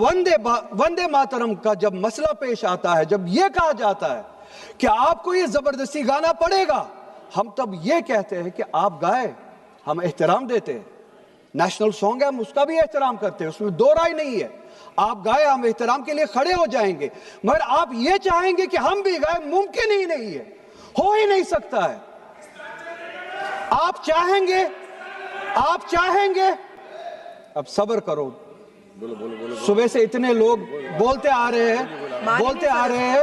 वंदे मातरम का जब मसला पेश आता है, जब यह कहा जाता है कि आपको ये जबरदस्ती गाना पड़ेगा, हम तब ये कहते हैं कि आप गाए, हम एहतराम देते हैं। नेशनल सॉन्ग है, हम उसका भी एहतराम करते हैं, उसमें दो राय नहीं है। आप गाए, हम एहतराम के लिए खड़े हो जाएंगे, मगर आप ये चाहेंगे कि हम भी गाए, मुमकिन ही नहीं है, हो ही नहीं सकता है। आप चाहेंगे, अब सब्र करो। सुबह से इतने लोग बोलते आ रहे हैं।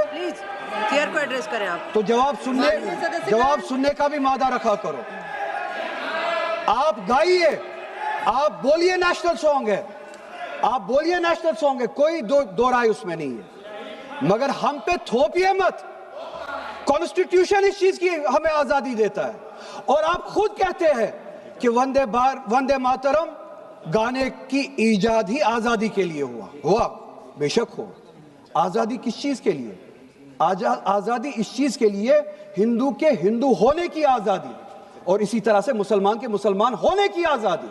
प्लीज चेयर को एड्रेस करें आप। तो जवाब सुनने का भी मादा रखा करो। आप गाइए, आप बोलिए नेशनल सॉन्ग है, कोई दो राय उसमें नहीं है, मगर हम पे थोपिए मत। कॉन्स्टिट्यूशन इस चीज की हमें आजादी देता है, और आप खुद कहते हैं कि वंदे मातरम गाने की ईजाद ही आजादी के लिए हुआ। बेशक हो। आजादी किस चीज के लिए? आजादी इस चीज के लिए, हिंदू के हिंदू होने की आजादी, और इसी तरह से मुसलमान के मुसलमान होने की आजादी,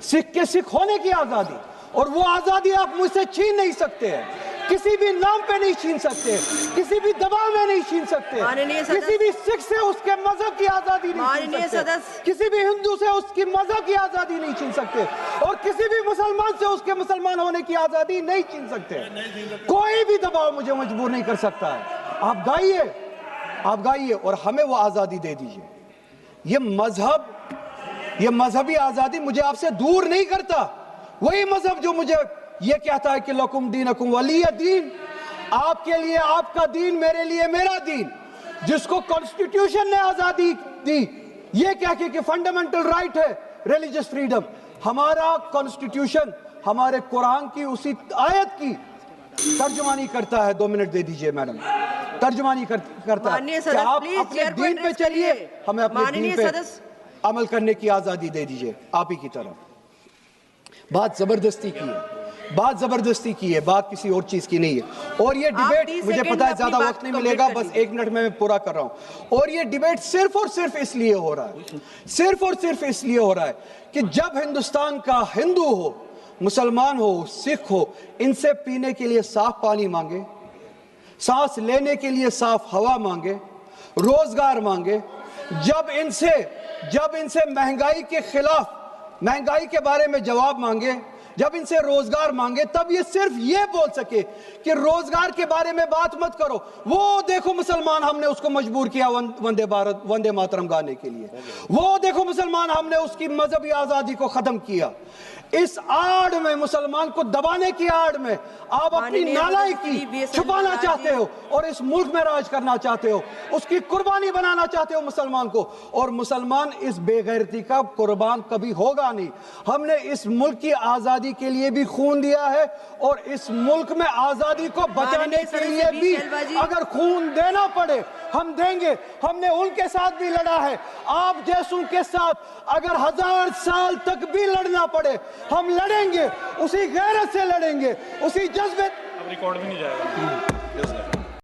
सिख के सिख होने की आजादी। और वो आजादी आप मुझसे छीन नहीं सकते हैं, किसी भी नाम पे नहीं छीन सकते, किसी भी दबाव में नहीं छीन सकते, किसी भी सिख से उसके मजहब की आजादी नहीं छीन सकते, किसी भी हिंदू से उसकी मजहब की आजादी नहीं छीन सकते, और किसी भी मुसलमान से उसके मुसलमान होने की आजादी नहीं छीन सकते। कोई भी दबाव मुझे मजबूर नहीं कर सकता है। आप गाइए और हमें वो आजादी दे दीजिए। ये मजहबी आजादी मुझे आपसे दूर नहीं करता। वही मजहब जो मुझे ये कहता है कि लकुम दीनकुम वलिय दीन, आपके लिए आपका दीन, मेरे लिए मेरा दीन, जिसको कॉन्स्टिट्यूशन ने आजादी दी, ये कह के कि फंडामेंटल राइट है रिलीजियस फ्रीडम। हमारा कॉन्स्टिट्यूशन हमारे कुरान की उसी आयत की तर्जुमानी करता है। 2 मिनट दे दीजिए मैडम। तर्जुमानी करता है कि आप अपने दीन पे चलिए, हमें अपने दीन पे अमल करने की आजादी दे दीजिए। आप ही की तरफ बात जबरदस्ती की है, बात किसी और चीज की नहीं है। और ये डिबेट, मुझे पता है ज्यादा वक्त नहीं मिलेगा, बस 1 मिनट में मैं पूरा कर रहा हूं। और ये डिबेट सिर्फ और सिर्फ इसलिए हो रहा है कि जब हिंदुस्तान का हिंदू हो, मुसलमान हो, सिख हो, इनसे पीने के लिए साफ पानी मांगे, सांस लेने के लिए साफ हवा मांगे, रोजगार मांगे, जब इनसे महंगाई के खिलाफ, महंगाई के बारे में जवाब मांगे, जब इनसे रोजगार मांगे, तब ये सिर्फ ये बोल सके कि रोजगार के बारे में बात मत करो। वो देखो मुसलमान, हमने उसको मजबूर किया वंदे मातरम गाने के लिए। वो देखो मुसलमान, हमने उसकी मजहबी आजादी को खत्म किया। इस आड़ में, मुसलमान को दबाने की आड़ में आप अपनी नालायकी छुपाना चाहते हो और इस मुल्क में राज करना चाहते हो, उसकी कुर्बानी बनाना चाहते हो मुसलमान को। और मुसलमान इस बेगैरती का कुर्बान कभी होगा नहीं। हमने इस मुल्क की आजादी के लिए भी खून दिया है, और इस मुल्क में आजादी को बचाने के लिए भी अगर खून देना पड़े हम देंगे। हमने उनके साथ भी लड़ा है, आप जैसों के साथ अगर 1000 साल तक भी लड़ना पड़े हम लड़ेंगे, उसी गैरत से लड़ेंगे, उसी जज्बे। अब रिकॉर्ड भी नहीं जाएगा।